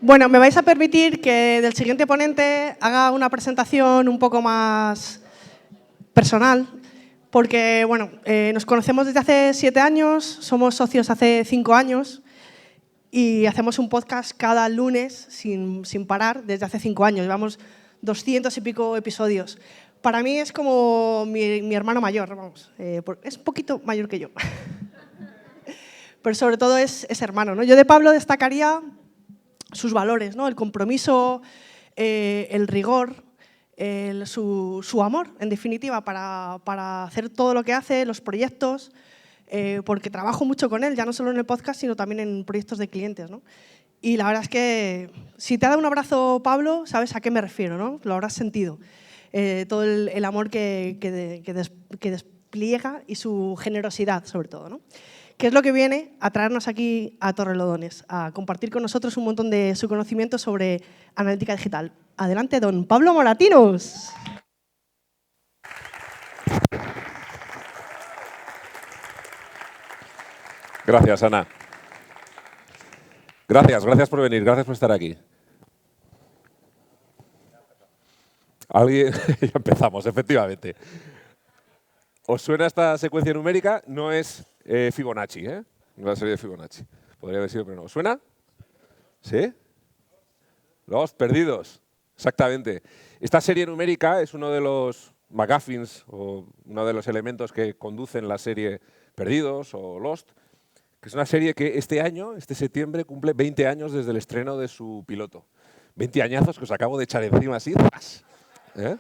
Bueno, me vais a permitir que del siguiente ponente haga una presentación un poco más personal, porque bueno, nos conocemos desde hace 7 años, somos socios hace 5 años y hacemos un podcast cada lunes sin parar desde hace 5 años. Llevamos 200 y pico episodios. Para mí es como mi hermano mayor, vamos, es un poquito mayor que yo. Pero sobre todo es hermano, ¿no? Yo de Pablo destacaría sus valores, ¿no? El compromiso, el rigor, su amor, en definitiva, para hacer todo lo que hace, los proyectos, porque trabajo mucho con él, ya no solo en el podcast, sino también en proyectos de clientes, ¿no? Y la verdad es que si te ha dado un abrazo Pablo, sabes a qué me refiero, ¿no? Lo habrás sentido. Todo el amor que despliega y su generosidad, sobre todo, ¿no? ¿Qué es lo que viene a traernos aquí a Torrelodones? A compartir con nosotros un montón de su conocimiento sobre analítica digital. Adelante, don Pablo Moratinos. Gracias, Ana. Gracias por venir, gracias por estar aquí. ¿Alguien? Ya empezamos, efectivamente. ¿Os suena esta secuencia numérica? No es Fibonacci, ¿eh? No es la serie de Fibonacci. Podría haber sido, pero no. ¿Suena? ¿Sí? Los perdidos. Exactamente. Esta serie numérica es uno de los MacGuffins o uno de los elementos que conducen la serie Perdidos o Lost, que es una serie que este año, este septiembre, cumple 20 años desde el estreno de su piloto. 20 añazos que os acabo de echar encima así. ¿Eh?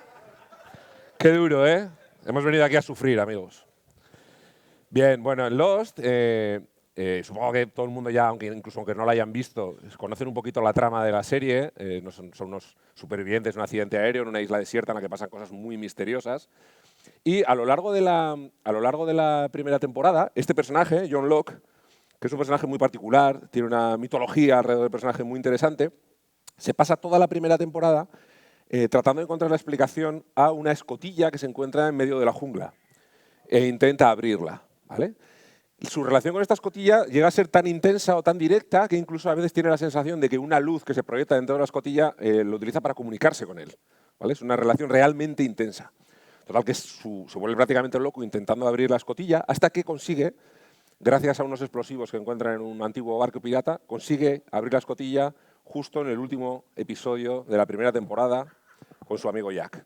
Qué duro, ¿eh? Hemos venido aquí a sufrir, amigos. Bien, bueno, en Lost, supongo que todo el mundo ya, incluso aunque no la hayan visto, conocen un poquito la trama de la serie. Son unos supervivientes de un accidente aéreo en una isla desierta en la que pasan cosas muy misteriosas. Y a lo largo de la primera temporada, este personaje, John Locke, que es un personaje muy particular, tiene una mitología alrededor del personaje muy interesante, se pasa toda la primera temporada tratando de encontrar la explicación a una escotilla que se encuentra en medio de la jungla e intenta abrirla, ¿vale? Su relación con esta escotilla llega a ser tan intensa o tan directa que incluso a veces tiene la sensación de que una luz que se proyecta dentro de la escotilla lo utiliza para comunicarse con él, ¿vale? Es una relación realmente intensa. Total que se vuelve prácticamente loco intentando abrir la escotilla hasta que consigue, gracias a unos explosivos que encuentra en un antiguo barco pirata, consigue abrir la escotilla justo en el último episodio de la primera temporada con su amigo Jack.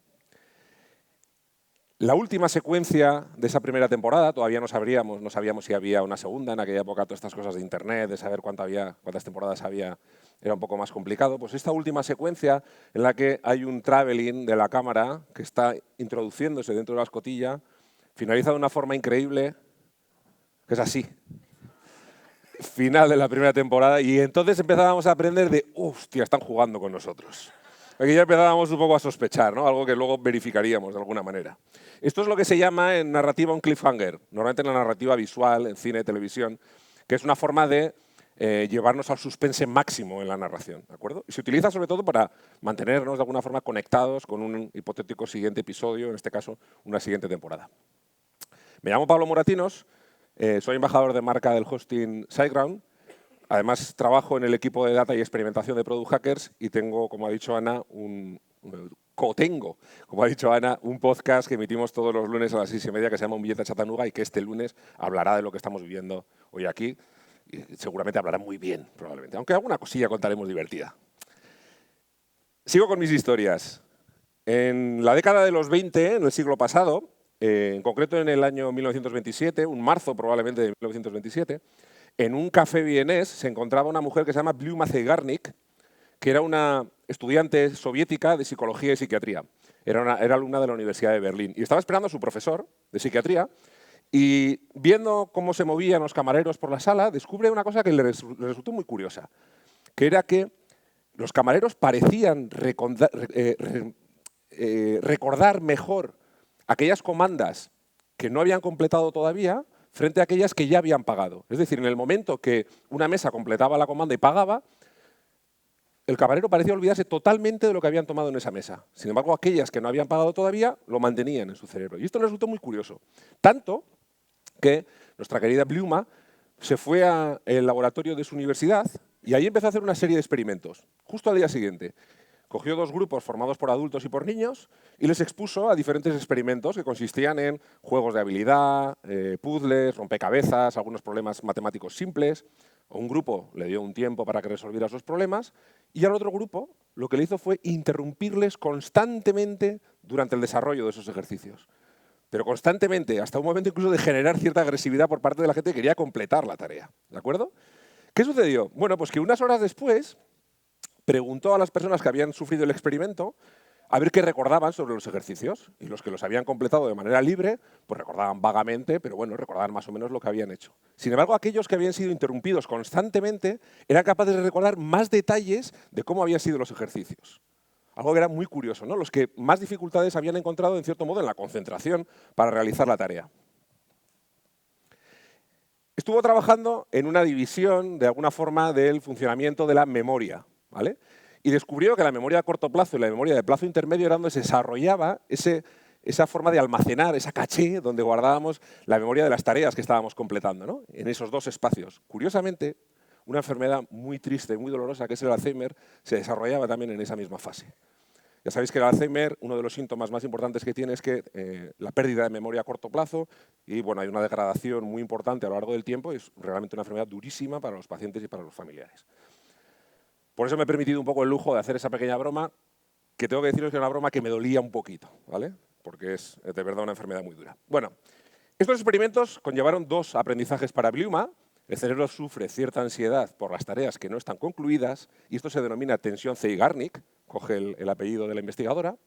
La última secuencia de esa primera temporada, todavía no sabíamos si había una segunda. En aquella época todas estas cosas de internet, de saber cuántas temporadas había, era un poco más complicado. Pues esta última secuencia en la que hay un traveling de la cámara que está introduciéndose dentro de la escotilla, finaliza de una forma increíble, que es así. Final de la primera temporada y entonces empezábamos a aprender de, hostia, están jugando con nosotros. Aquí ya empezábamos un poco a sospechar, ¿no? Algo que luego verificaríamos de alguna manera. Esto es lo que se llama en narrativa un cliffhanger, normalmente en la narrativa visual, en cine, televisión, que es una forma de llevarnos al suspense máximo en la narración, ¿de acuerdo? Y se utiliza sobre todo para mantenernos de alguna forma conectados con un hipotético siguiente episodio, en este caso, una siguiente temporada. Me llamo Pablo Moratinos, soy embajador de marca del hosting SiteGround. Además, trabajo en el equipo de data y experimentación de Product Hackers y tengo, como ha dicho Ana, un podcast que emitimos todos los lunes a las 6:30 que se llama Un billete a Chattanooga y que este lunes hablará de lo que estamos viviendo hoy aquí. Y seguramente hablará muy bien, probablemente, aunque alguna cosilla contaremos divertida. Sigo con mis historias. En la década de los 20, en el siglo pasado, en concreto en el año 1927, un marzo probablemente de 1927, en un café vienés se encontraba una mujer que se llama Bluma Zeigarnik, que era una estudiante soviética de psicología y psiquiatría. Era alumna de la Universidad de Berlín y estaba esperando a su profesor de psiquiatría y viendo cómo se movían los camareros por la sala, descubre una cosa que le resultó muy curiosa, que era que los camareros parecían recordar mejor aquellas comandas que no habían completado todavía frente a aquellas que ya habían pagado. Es decir, en el momento que una mesa completaba la comanda y pagaba, el camarero parecía olvidarse totalmente de lo que habían tomado en esa mesa. Sin embargo, aquellas que no habían pagado todavía lo mantenían en su cerebro. Y esto le resultó muy curioso. Tanto que nuestra querida Bluma se fue al laboratorio de su universidad Y ahí empezó a hacer una serie de experimentos, justo al día siguiente. Cogió 2 grupos formados por adultos y por niños y les expuso a diferentes experimentos que consistían en juegos de habilidad, puzzles, rompecabezas, algunos problemas matemáticos simples. A un grupo le dio un tiempo para que resolviera esos problemas y al otro grupo lo que le hizo fue interrumpirles constantemente durante el desarrollo de esos ejercicios. Pero constantemente, hasta un momento incluso de generar cierta agresividad por parte de la gente que quería completar la tarea. ¿De acuerdo? ¿Qué sucedió? Bueno, pues que unas horas después preguntó a las personas que habían sufrido el experimento a ver qué recordaban sobre los ejercicios. Y los que los habían completado de manera libre, pues recordaban vagamente, pero bueno, recordaban más o menos lo que habían hecho. Sin embargo, aquellos que habían sido interrumpidos constantemente eran capaces de recordar más detalles de cómo habían sido los ejercicios. Algo que era muy curioso, ¿no? Los que más dificultades habían encontrado, en cierto modo, en la concentración para realizar la tarea. Estuvo trabajando en una división, de alguna forma, del funcionamiento de la memoria, ¿vale? Y descubrió que la memoria a corto plazo y la memoria de plazo intermedio era donde se desarrollaba esa forma de almacenar, esa caché, donde guardábamos la memoria de las tareas que estábamos completando, ¿no? En esos 2 espacios. Curiosamente, una enfermedad muy triste, muy dolorosa, que es el Alzheimer, se desarrollaba también en esa misma fase. Ya sabéis que el Alzheimer, uno de los síntomas más importantes que tiene es que la pérdida de memoria a corto plazo y bueno, hay una degradación muy importante a lo largo del tiempo y es realmente una enfermedad durísima para los pacientes y para los familiares. Por eso me he permitido un poco el lujo de hacer esa pequeña broma, que tengo que deciros que es una broma que me dolía un poquito, ¿vale? Porque es de verdad una enfermedad muy dura. Bueno, estos experimentos conllevaron 2 aprendizajes para Bliuma. El cerebro sufre cierta ansiedad por las tareas que no están concluidas y esto se denomina tensión Zeigarnik, coge el apellido de la investigadora.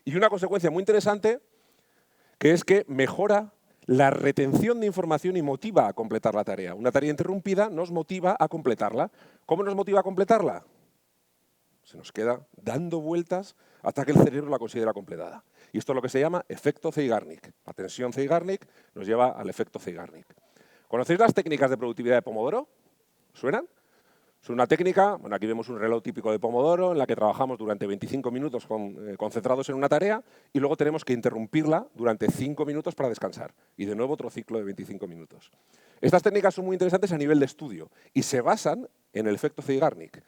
Y una consecuencia muy interesante que es que mejora la retención de información y motiva a completar la tarea. Una tarea interrumpida nos motiva a completarla. ¿Cómo nos motiva a completarla? Se nos queda dando vueltas hasta que el cerebro la considera completada. Y esto es lo que se llama efecto Zeigarnik. La tensión Zeigarnik nos lleva al efecto Zeigarnik. ¿Conocéis las técnicas de productividad de Pomodoro? ¿Suenan? Es una técnica, bueno, aquí vemos un reloj típico de Pomodoro en la que trabajamos durante 25 minutos concentrados en una tarea y luego tenemos que interrumpirla durante 5 minutos para descansar. Y de nuevo otro ciclo de 25 minutos. Estas técnicas son muy interesantes a nivel de estudio y se basan en el efecto Zeigarnik.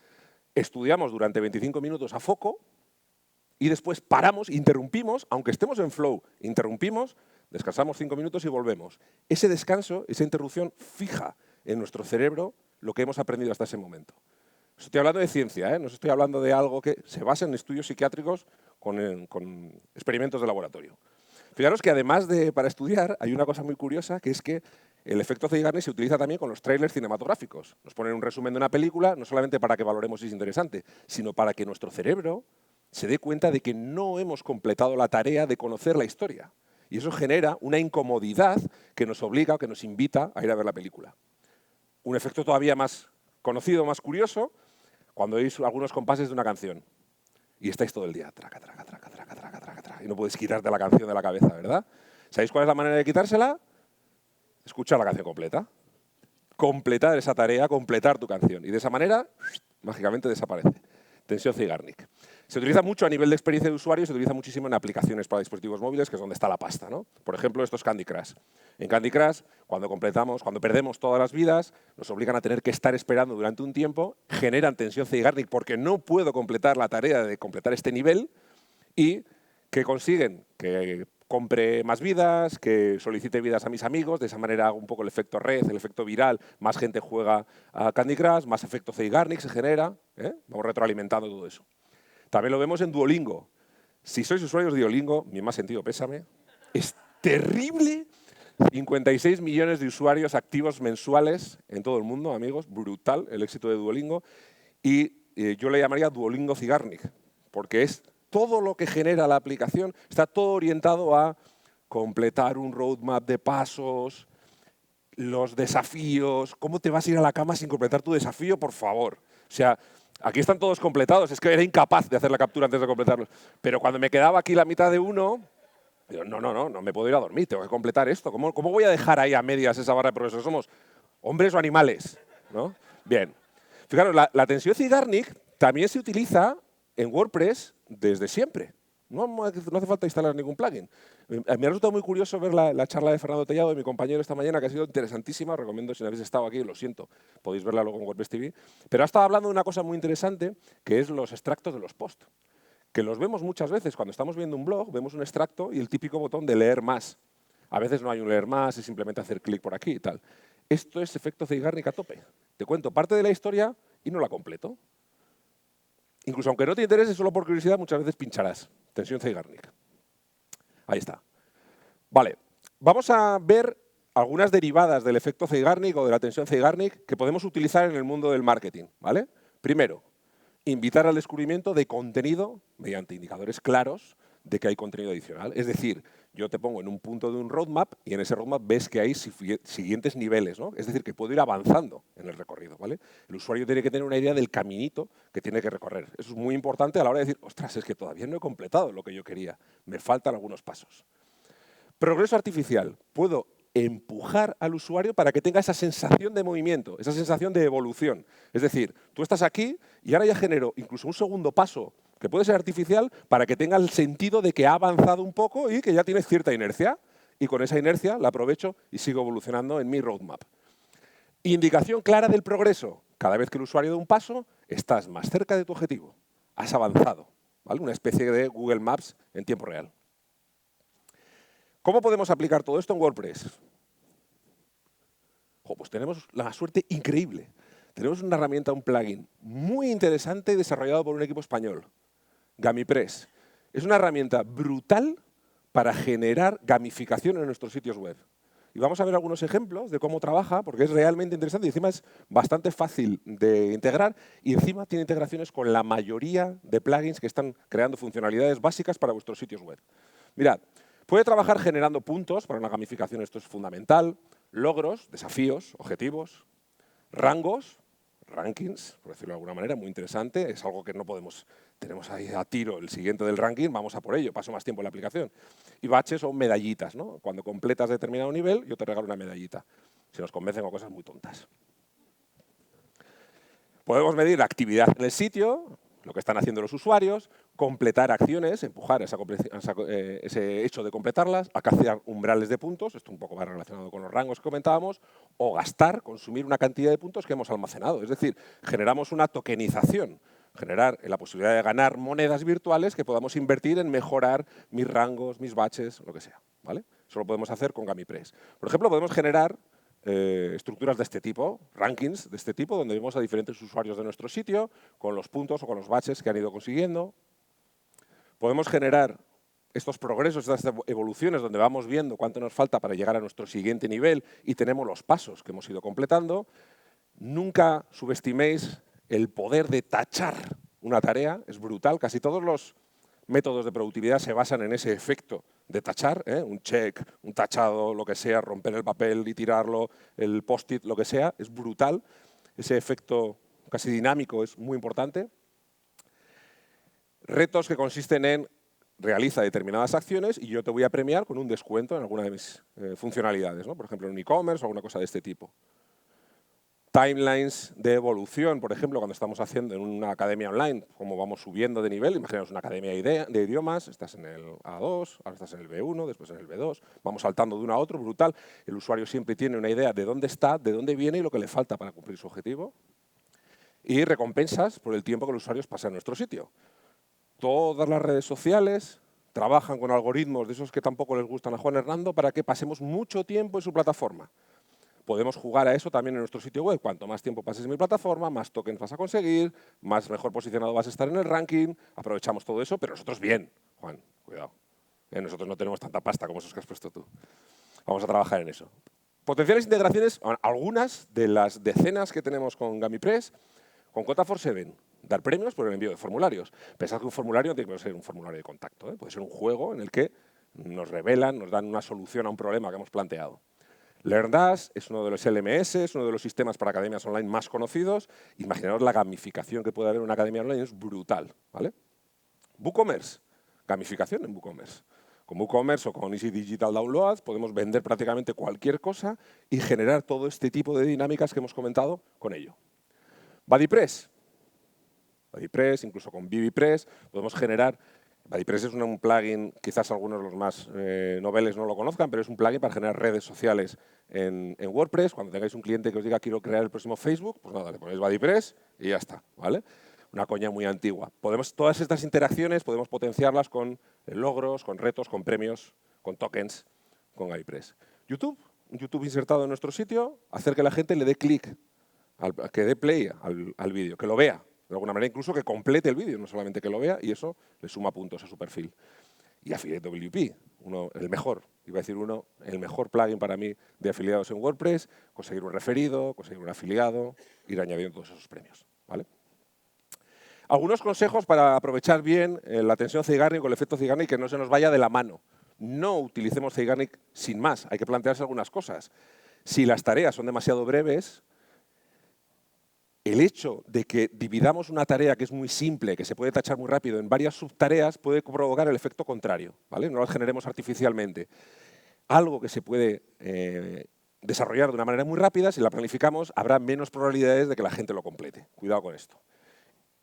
Estudiamos durante 25 minutos a foco y después paramos, interrumpimos, aunque estemos en flow, interrumpimos, descansamos 5 minutos y volvemos. Ese descanso, esa interrupción fija en nuestro cerebro lo que hemos aprendido hasta ese momento. Estoy hablando de ciencia, ¿eh? No estoy hablando de algo que se basa en estudios psiquiátricos con experimentos de laboratorio. Fijaros que además de para estudiar, hay una cosa muy curiosa, que es que el efecto Zeigarnik se utiliza también con los trailers cinematográficos. Nos ponen un resumen de una película, no solamente para que valoremos si es interesante, sino para que nuestro cerebro se dé cuenta de que no hemos completado la tarea de conocer la historia. Y eso genera una incomodidad que nos obliga o que nos invita a ir a ver la película. Un efecto todavía más conocido, más curioso, cuando oís algunos compases de una canción y estáis todo el día traca, traca, traca, traca, traca, traca, traca, y no podéis quitarte la canción de la cabeza, ¿verdad? ¿Sabéis cuál es la manera de quitársela? Escuchar la canción completa. Completar esa tarea, completar tu canción. Y de esa manera, mágicamente desaparece. Tensión Zeigarnik. Se utiliza mucho a nivel de experiencia de usuario y se utiliza muchísimo en aplicaciones para dispositivos móviles, que es donde está la pasta, ¿no? Por ejemplo, esto es Candy Crush. En Candy Crush, cuando perdemos todas las vidas, nos obligan a tener que estar esperando durante un tiempo, generan tensión Zeigarnik porque no puedo completar la tarea de completar este nivel y que consiguen que compre más vidas, que solicite vidas a mis amigos, de esa manera hago un poco el efecto red, el efecto viral, más gente juega a Candy Crush, más efecto Zeigarnik se genera, ¿eh? Vamos retroalimentando todo eso. También lo vemos en Duolingo. Si sois usuarios de Duolingo, mi más sentido pésame, es terrible. 56 millones de usuarios activos mensuales en todo el mundo, amigos, brutal el éxito de Duolingo. Y yo le llamaría Duolingo Zeigarnik, porque es todo lo que genera la aplicación, está todo orientado a completar un roadmap de pasos, los desafíos, ¿cómo te vas a ir a la cama sin completar tu desafío? Por favor. O sea, aquí están todos completados, es que era incapaz de hacer la captura antes de completarlos. Pero cuando me quedaba aquí la mitad de uno, digo, no me puedo ir a dormir, tengo que completar esto. ¿Cómo voy a dejar ahí a medias esa barra de progreso? ¿Somos hombres o animales? ¿No? Bien. Fijaros, la tensión Zeigarnik también se utiliza en WordPress desde siempre. No hace falta instalar ningún plugin. Me ha resultado muy curioso ver la charla de Fernando Tellado, de mi compañero, esta mañana, que ha sido interesantísima. Os recomiendo, si no habéis estado aquí, lo siento, podéis verla luego en WordPress TV. Pero ha estado hablando de una cosa muy interesante, que es los extractos de los posts. Que los vemos muchas veces cuando estamos viendo un blog, vemos un extracto y el típico botón de leer más. A veces no hay un leer más, es simplemente hacer clic por aquí y tal. Esto es efecto Zeigarnik a tope. Te cuento parte de la historia y no la completo. Incluso aunque no te interese, solo por curiosidad, muchas veces pincharás. Tensión Zeigarnik. Ahí está. Vale, vamos a ver algunas derivadas del efecto Zeigarnik o de la tensión Zeigarnik que podemos utilizar en el mundo del marketing. ¿Vale? Primero, invitar al descubrimiento de contenido mediante indicadores claros de que hay contenido adicional. Es decir, yo te pongo en un punto de un roadmap y en ese roadmap ves que hay siguientes niveles, ¿no? Es decir, que puedo ir avanzando en el recorrido, ¿vale? El usuario tiene que tener una idea del caminito que tiene que recorrer. Eso es muy importante a la hora de decir, ostras, es que todavía no he completado lo que yo quería, me faltan algunos pasos. Progreso artificial. Puedo empujar al usuario para que tenga esa sensación de movimiento, esa sensación de evolución. Es decir, tú estás aquí y ahora ya genero incluso un segundo paso, que puede ser artificial, para que tenga el sentido de que ha avanzado un poco y que ya tiene cierta inercia. Y con esa inercia la aprovecho y sigo evolucionando en mi roadmap. Indicación clara del progreso. Cada vez que el usuario da un paso, estás más cerca de tu objetivo. Has avanzado. ¿Vale? Una especie de Google Maps en tiempo real. ¿Cómo podemos aplicar todo esto en WordPress? Pues tenemos la suerte increíble. Tenemos una herramienta, un plugin muy interesante desarrollado por un equipo español, GamiPress. Es una herramienta brutal para generar gamificación en nuestros sitios web. Y vamos a ver algunos ejemplos de cómo trabaja, porque es realmente interesante y encima es bastante fácil de integrar y encima tiene integraciones con la mayoría de plugins que están creando funcionalidades básicas para vuestros sitios web. Mirad, puede trabajar generando puntos para una gamificación, esto es fundamental, logros, desafíos, objetivos, rangos, rankings, por decirlo de alguna manera, muy interesante, es algo que no podemos, tenemos ahí a tiro el siguiente del ranking, vamos a por ello, paso más tiempo en la aplicación. Y baches o medallitas, ¿no? Cuando completas determinado nivel, yo te regalo una medallita, si nos convencen con cosas muy tontas. Podemos medir la actividad en el sitio, lo que están haciendo los usuarios, completar acciones, empujar ese hecho de completarlas, alcanzar umbrales de puntos, esto un poco más relacionado con los rangos que comentábamos, o gastar, consumir una cantidad de puntos que hemos almacenado. Es decir, generamos una tokenización, generar la posibilidad de ganar monedas virtuales que podamos invertir en mejorar mis rangos, mis batches, lo que sea. ¿Vale? Eso lo podemos hacer con GamiPress. Por ejemplo, podemos generar estructuras de este tipo, rankings de este tipo, donde vemos a diferentes usuarios de nuestro sitio, con los puntos o con los batches que han ido consiguiendo. Podemos generar estos progresos, estas evoluciones, donde vamos viendo cuánto nos falta para llegar a nuestro siguiente nivel y tenemos los pasos que hemos ido completando. Nunca subestiméis el poder de tachar una tarea, es brutal. Casi todos los métodos de productividad se basan en ese efecto de tachar, un check, un tachado, lo que sea, romper el papel y tirarlo, el post-it, lo que sea, es brutal. Ese efecto casi dinámico es muy importante. Retos que consisten en realiza determinadas acciones y yo te voy a premiar con un descuento en alguna de mis funcionalidades, ¿no? Por ejemplo, en un e-commerce o alguna cosa de este tipo. Timelines de evolución, por ejemplo, cuando estamos haciendo en una academia online, cómo vamos subiendo de nivel. Imaginaos una academia de idiomas, estás en el A2, ahora estás en el B1, después en el B2, vamos saltando de uno a otro, brutal. El usuario siempre tiene una idea de dónde está, de dónde viene y lo que le falta para cumplir su objetivo. Y recompensas por el tiempo que los usuarios pasan en nuestro sitio. Todas las redes sociales trabajan con algoritmos de esos que tampoco les gustan a Juan Hernando para que pasemos mucho tiempo en su plataforma. Podemos jugar a eso también en nuestro sitio web. Cuanto más tiempo pases en mi plataforma, más tokens vas a conseguir, más mejor posicionado vas a estar en el ranking. Aprovechamos todo eso, pero nosotros bien. Juan, cuidado. Nosotros no tenemos tanta pasta como esos que has puesto tú. Vamos a trabajar en eso. Potenciales integraciones, algunas de las decenas que tenemos con GamiPress, con Cota47, dar premios por el envío de formularios. Pensad que un formulario no tiene que ser un formulario de contacto, puede ser un juego en el que nos revelan, nos dan una solución a un problema que hemos planteado. LearnDash es uno de los LMS, es uno de los sistemas para academias online más conocidos. Imaginaos la gamificación que puede haber en una academia online, es brutal. ¿Vale? WooCommerce, gamificación en WooCommerce. Con WooCommerce o con Easy Digital Downloads podemos vender prácticamente cualquier cosa y generar todo este tipo de dinámicas que hemos comentado con ello. BuddyPress, incluso con ViviPress, podemos generar BuddyPress es un plugin, quizás algunos de los más noveles no lo conozcan, pero es un plugin para generar redes sociales en WordPress. Cuando tengáis un cliente que os diga quiero crear el próximo Facebook, pues nada, le ponéis BuddyPress y ya está, ¿vale? Una coña muy antigua. Todas estas interacciones podemos potenciarlas con logros, con retos, con premios, con tokens, con BuddyPress. Un YouTube insertado en nuestro sitio, hacer que la gente le dé clic, que dé play al vídeo, que lo vea. De alguna manera, incluso que complete el vídeo, no solamente que lo vea, y eso le suma puntos a su perfil. Y Affiliate WP, el mejor plugin para mí de afiliados en WordPress, conseguir un referido, conseguir un afiliado, ir añadiendo todos esos premios, ¿vale? Algunos consejos para aprovechar bien la tensión Zeigarnik o el efecto Zeigarnik, que no se nos vaya de la mano. No utilicemos Zeigarnik sin más, hay que plantearse algunas cosas. Si las tareas son demasiado breves, el hecho de que dividamos una tarea que es muy simple, que se puede tachar muy rápido, en varias subtareas puede provocar el efecto contrario, ¿vale? No las generemos artificialmente. Algo que se puede desarrollar de una manera muy rápida, si la planificamos, habrá menos probabilidades de que la gente lo complete. Cuidado con esto.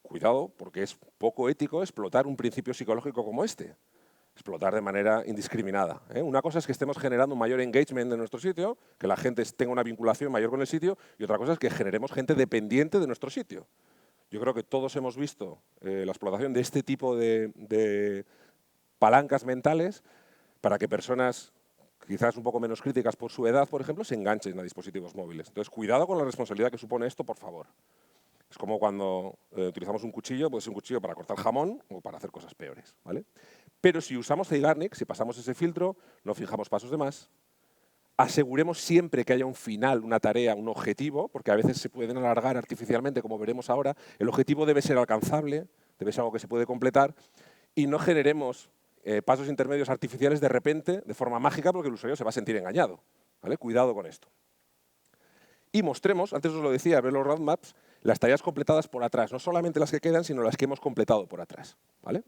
Cuidado, porque es poco ético explotar un principio psicológico como este. Explotar de manera indiscriminada. Una cosa es que estemos generando un mayor engagement en nuestro sitio, que la gente tenga una vinculación mayor con el sitio, y otra cosa es que generemos gente dependiente de nuestro sitio. Yo creo que todos hemos visto la explotación de este tipo de palancas mentales para que personas quizás un poco menos críticas por su edad, por ejemplo, se enganchen a dispositivos móviles. Entonces, cuidado con la responsabilidad que supone esto, por favor. Es como cuando utilizamos un cuchillo, puede ser un cuchillo para cortar jamón o para hacer cosas peores, ¿vale? Pero si usamos Zeigarnik, si pasamos ese filtro, no fijamos pasos de más, aseguremos siempre que haya un final, una tarea, un objetivo, porque a veces se pueden alargar artificialmente, como veremos ahora. El objetivo debe ser alcanzable, debe ser algo que se puede completar, y no generemos pasos intermedios artificiales de repente, de forma mágica, porque el usuario se va a sentir engañado, ¿vale? Cuidado con esto. Y mostremos, antes os lo decía, ver los roadmaps, las tareas completadas por atrás, no solamente las que quedan, sino las que hemos completado por atrás, ¿vale?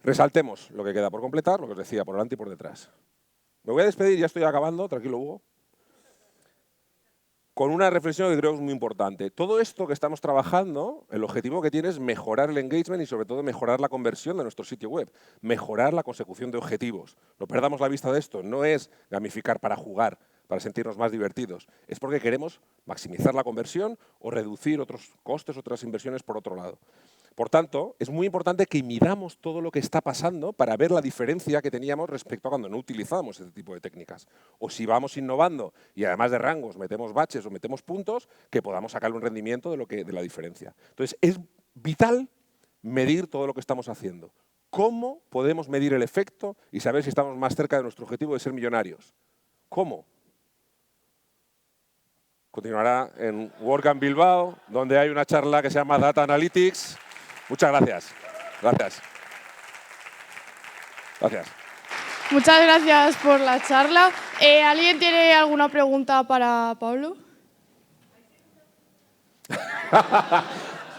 Resaltemos lo que queda por completar, lo que os decía, por delante y por detrás. Me voy a despedir, ya estoy acabando, tranquilo Hugo, con una reflexión que creo que es muy importante. Todo esto que estamos trabajando, el objetivo que tiene es mejorar el engagement y sobre todo mejorar la conversión de nuestro sitio web, mejorar la consecución de objetivos. No perdamos la vista de esto, no es gamificar para jugar, para sentirnos más divertidos. Es porque queremos maximizar la conversión o reducir otros costes, otras inversiones por otro lado. Por tanto, es muy importante que midamos todo lo que está pasando para ver la diferencia que teníamos respecto a cuando no utilizábamos este tipo de técnicas. O si vamos innovando y además de rangos metemos baches o metemos puntos, que podamos sacarle un rendimiento de la diferencia. Entonces, es vital medir todo lo que estamos haciendo. ¿Cómo podemos medir el efecto y saber si estamos más cerca de nuestro objetivo de ser millonarios? ¿Cómo? Continuará en WordCamp Bilbao, donde hay una charla que se llama Data Analytics. Muchas gracias. Gracias. Gracias. Muchas gracias por la charla. ¿Alguien tiene alguna pregunta para Pablo?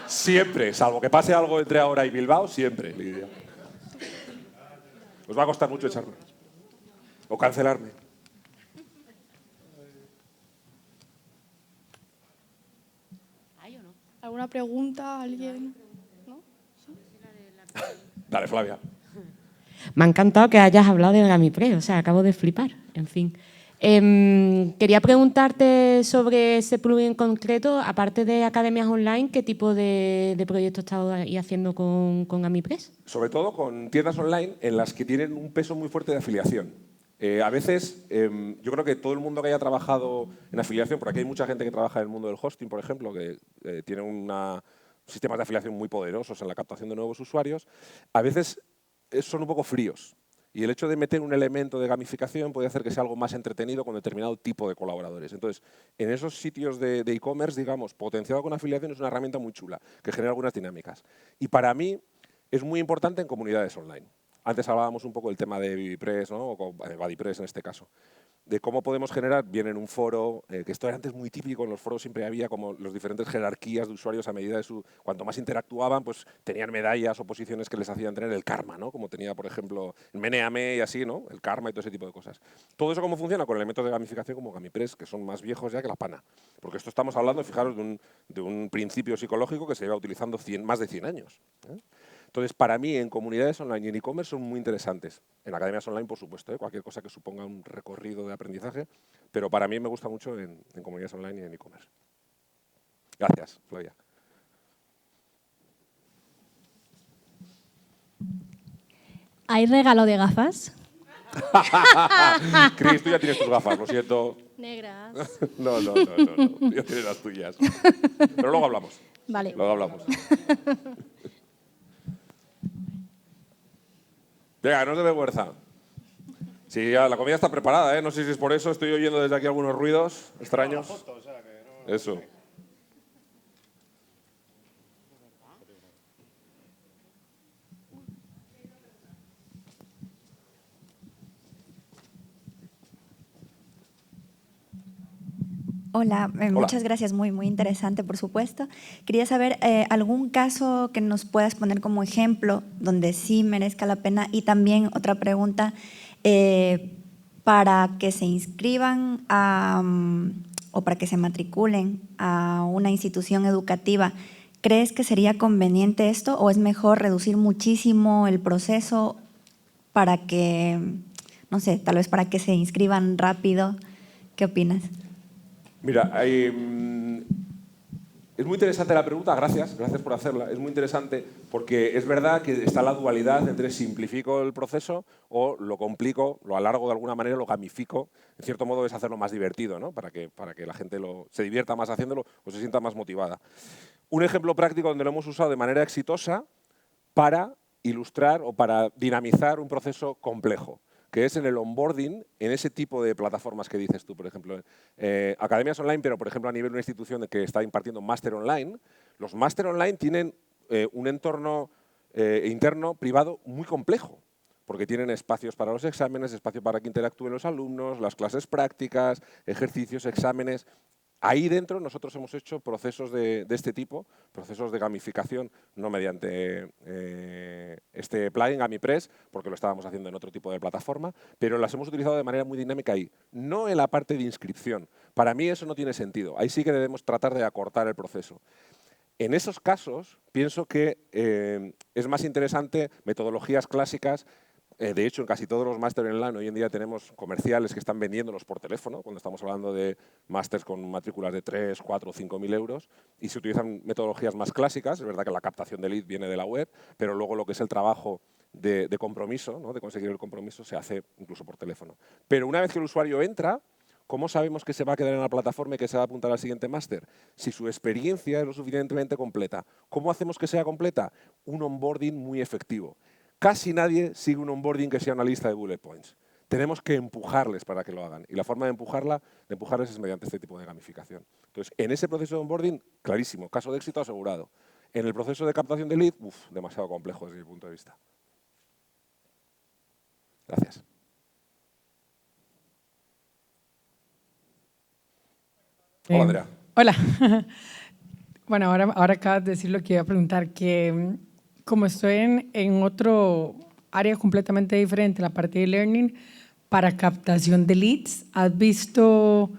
Siempre, salvo que pase algo entre ahora y Bilbao, siempre, Lidia. Os va a costar mucho echarme. O cancelarme. ¿Alguna pregunta? ¿Alguien? ¿No? Dale, Flavia. Me ha encantado que hayas hablado de GamiPress, o sea, acabo de flipar, en fin. Quería preguntarte sobre ese plugin en concreto, aparte de academias online, ¿qué tipo de proyectos estás ahí haciendo con GamiPress? Sobre todo con tiendas online en las que tienen un peso muy fuerte de afiliación. A veces, yo creo que todo el mundo que haya trabajado en afiliación, porque aquí hay mucha gente que trabaja en el mundo del hosting, por ejemplo, que tiene sistemas de afiliación muy poderosos en la captación de nuevos usuarios, a veces son un poco fríos. Y el hecho de meter un elemento de gamificación puede hacer que sea algo más entretenido con determinado tipo de colaboradores. Entonces, en esos sitios de e-commerce, digamos, potenciado con afiliación es una herramienta muy chula, que genera algunas dinámicas. Y para mí es muy importante en comunidades online. Antes hablábamos un poco del tema de BuddyPress, ¿no? O BuddyPress en este caso, de cómo podemos generar bien en un foro, que esto era antes muy típico, en los foros siempre había como las diferentes jerarquías de usuarios a medida de cuanto más interactuaban, pues tenían medallas o posiciones que les hacían tener el karma, ¿no? Como tenía, por ejemplo, en Meneame y así, ¿no? El karma y todo ese tipo de cosas. Todo eso cómo funciona con elementos de gamificación como GamiPress, que son más viejos ya que la pana. Porque esto estamos hablando, fijaros, de un principio psicológico que se lleva utilizando más de 100 años. Entonces, para mí, en comunidades online y en e-commerce son muy interesantes. En academias online, por supuesto, cualquier cosa que suponga un recorrido de aprendizaje, pero para mí me gusta mucho en comunidades online y en e-commerce. Gracias, Flavia. ¿Hay regalo de gafas? Cris, tú ya tienes tus gafas, lo siento. Negras. No, ya tienes las tuyas. Pero luego hablamos. Vale. Luego hablamos. Venga, no os dé vergüenza. Sí, ya la comida está preparada, ¿eh? No sé si es por eso, estoy oyendo desde aquí algunos ruidos extraños. Eso. Hola, muchas gracias, muy interesante, por supuesto. Quería saber algún caso que nos puedas poner como ejemplo donde sí merezca la pena y también otra pregunta, para que se inscriban o para que se matriculen a una institución educativa, ¿crees que sería conveniente esto o es mejor reducir muchísimo el proceso para que, no sé, tal vez para que se inscriban rápido? ¿Qué opinas? Mira, es muy interesante la pregunta, gracias por hacerla. Es muy interesante porque es verdad que está la dualidad entre simplifico el proceso o lo complico, lo alargo de alguna manera, lo gamifico. En cierto modo es hacerlo más divertido, ¿no? Para que la gente se divierta más haciéndolo o se sienta más motivada. Un ejemplo práctico donde lo hemos usado de manera exitosa para ilustrar o para dinamizar un proceso complejo, que es en el onboarding, en ese tipo de plataformas que dices tú, por ejemplo, academias online, pero por ejemplo a nivel de una institución que está impartiendo máster online, los máster online tienen un entorno interno privado muy complejo, porque tienen espacios para los exámenes, espacio para que interactúen los alumnos, las clases prácticas, ejercicios, exámenes. Ahí dentro nosotros hemos hecho procesos de este tipo, procesos de gamificación, no mediante este plugin GamiPress, porque lo estábamos haciendo en otro tipo de plataforma, pero las hemos utilizado de manera muy dinámica ahí, no en la parte de inscripción. Para mí eso no tiene sentido, ahí sí que debemos tratar de acortar el proceso. En esos casos pienso que es más interesante metodologías clásicas. De hecho, en casi todos los másteres online hoy en día tenemos comerciales que están vendiéndolos por teléfono, cuando estamos hablando de másters con matrículas de 3, 4 o 5.000 euros, y se utilizan metodologías más clásicas. Es verdad que la captación de lead viene de la web, pero luego lo que es el trabajo de compromiso, ¿no? De conseguir el compromiso, se hace incluso por teléfono. Pero una vez que el usuario entra, ¿cómo sabemos que se va a quedar en la plataforma y que se va a apuntar al siguiente máster? Si su experiencia es lo suficientemente completa. ¿Cómo hacemos que sea completa? Un onboarding muy efectivo. Casi nadie sigue un onboarding que sea una lista de bullet points. Tenemos que empujarles para que lo hagan. Y la forma de empujarles es mediante este tipo de gamificación. Entonces, en ese proceso de onboarding, clarísimo, caso de éxito asegurado. En el proceso de captación de lead, demasiado complejo desde mi punto de vista. Gracias. Hola, Andrea. Hola. Bueno, ahora acabas de decir lo que iba a preguntar, que como estoy en otro área completamente diferente, la parte de learning, para captación de leads, ¿has visto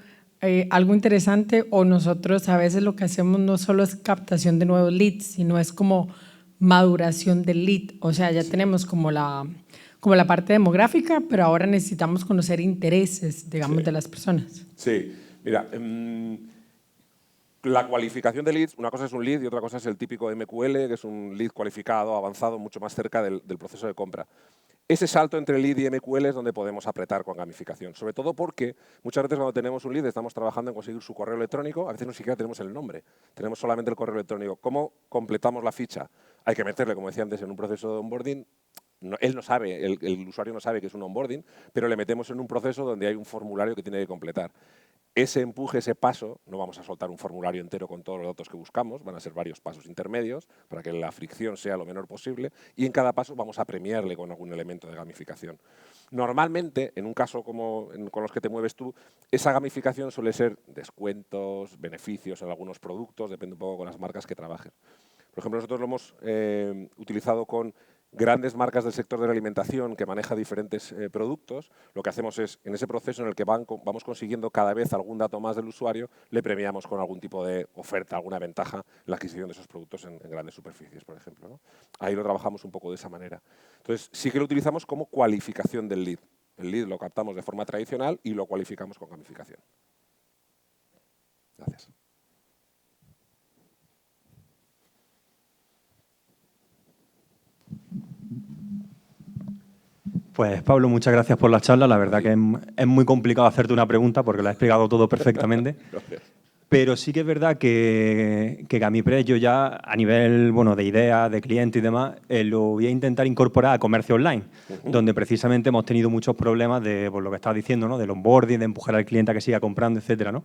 algo interesante? O nosotros a veces lo que hacemos no solo es captación de nuevos leads, sino es como maduración del lead. O sea, ya tenemos como la parte demográfica, pero ahora necesitamos conocer intereses, digamos, de las personas. Sí, mira, la cualificación de leads, una cosa es un lead y otra cosa es el típico MQL, que es un lead cualificado, avanzado, mucho más cerca del proceso de compra. Ese salto entre lead y MQL es donde podemos apretar con gamificación, sobre todo porque muchas veces cuando tenemos un lead estamos trabajando en conseguir su correo electrónico, a veces no siquiera tenemos el nombre, tenemos solamente el correo electrónico. ¿Cómo completamos la ficha? Hay que meterle, como decía antes, en un proceso de onboarding. Él no sabe, el usuario no sabe que es un onboarding, pero le metemos en un proceso donde hay un formulario que tiene que completar. Ese empuje, ese paso, no vamos a soltar un formulario entero con todos los datos que buscamos, van a ser varios pasos intermedios para que la fricción sea lo menor posible y en cada paso vamos a premiarle con algún elemento de gamificación. Normalmente, en un caso como con los que te mueves tú, esa gamificación suele ser descuentos, beneficios en algunos productos, depende un poco con las marcas que trabajes. Por ejemplo, nosotros lo hemos utilizado con grandes marcas del sector de la alimentación que maneja diferentes productos. Lo que hacemos es, en ese proceso en el que vamos consiguiendo cada vez algún dato más del usuario, le premiamos con algún tipo de oferta, alguna ventaja en la adquisición de esos productos en grandes superficies, por ejemplo, ¿no? Ahí lo trabajamos un poco de esa manera. Entonces, sí que lo utilizamos como cualificación del lead. El lead lo captamos de forma tradicional y lo cualificamos con gamificación. Gracias. Pues Pablo, muchas gracias por la charla. La verdad que es muy complicado hacerte una pregunta porque lo has explicado todo perfectamente. Gracias. Pero sí que es verdad que Gamipress yo ya a nivel de ideas, de clientes y demás, lo voy a intentar incorporar a comercio online, donde precisamente hemos tenido muchos problemas de por lo que estabas diciendo, ¿no? Del onboarding, de empujar al cliente a que siga comprando, etcétera, ¿no?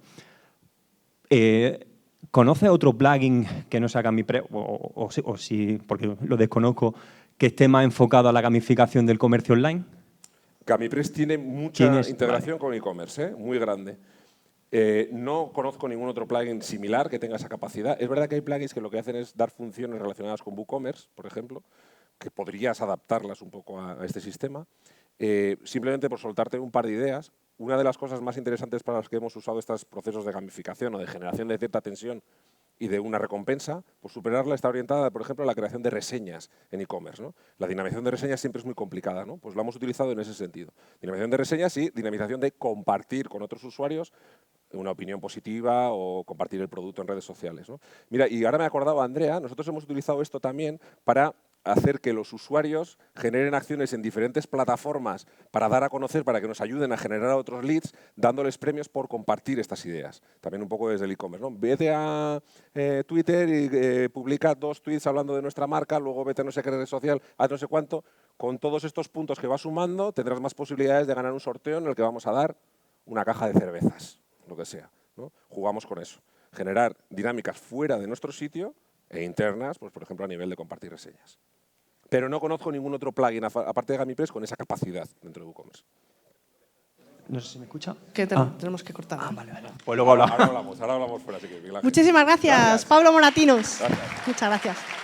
¿Conoces otro plugin que no sea Gamipress, o si, porque lo desconozco, que esté más enfocado a la gamificación del comercio online? Gamipress tiene mucha integración con e-commerce, muy grande. No conozco ningún otro plugin similar que tenga esa capacidad. Es verdad que hay plugins que lo que hacen es dar funciones relacionadas con WooCommerce, por ejemplo, que podrías adaptarlas un poco a este sistema. Simplemente por soltarte un par de ideas, una de las cosas más interesantes para las que hemos usado estos procesos de gamificación o de generación de cierta tensión y de una recompensa, por superarla está orientada, por ejemplo, a la creación de reseñas en e-commerce, ¿no? La dinamización de reseñas siempre es muy complicada, ¿no? Pues lo hemos utilizado en ese sentido. Dinamización de reseñas y dinamización de compartir con otros usuarios una opinión positiva o compartir el producto en redes sociales, ¿no? Mira, y ahora me he acordado, Andrea, nosotros hemos utilizado esto también para hacer que los usuarios generen acciones en diferentes plataformas para dar a conocer, para que nos ayuden a generar otros leads, dándoles premios por compartir estas ideas. También un poco desde el e-commerce, ¿no? Vete a Twitter y publica 2 tweets hablando de nuestra marca, luego vete a no sé qué red social, a no sé cuánto. Con todos estos puntos que vas sumando, tendrás más posibilidades de ganar un sorteo en el que vamos a dar una caja de cervezas, lo que sea, ¿no? Jugamos con eso. Generar dinámicas fuera de nuestro sitio e internas, pues por ejemplo a nivel de compartir reseñas. Pero no conozco ningún otro plugin, aparte de Gamipress, con esa capacidad dentro de WooCommerce. No sé si me escucha. Que tenemos que cortar. Vale. Pues luego hablamos. Ahora hablamos fuera. Así que, Muchísimas gracias, Pablo Moratinos. Gracias. Muchas gracias.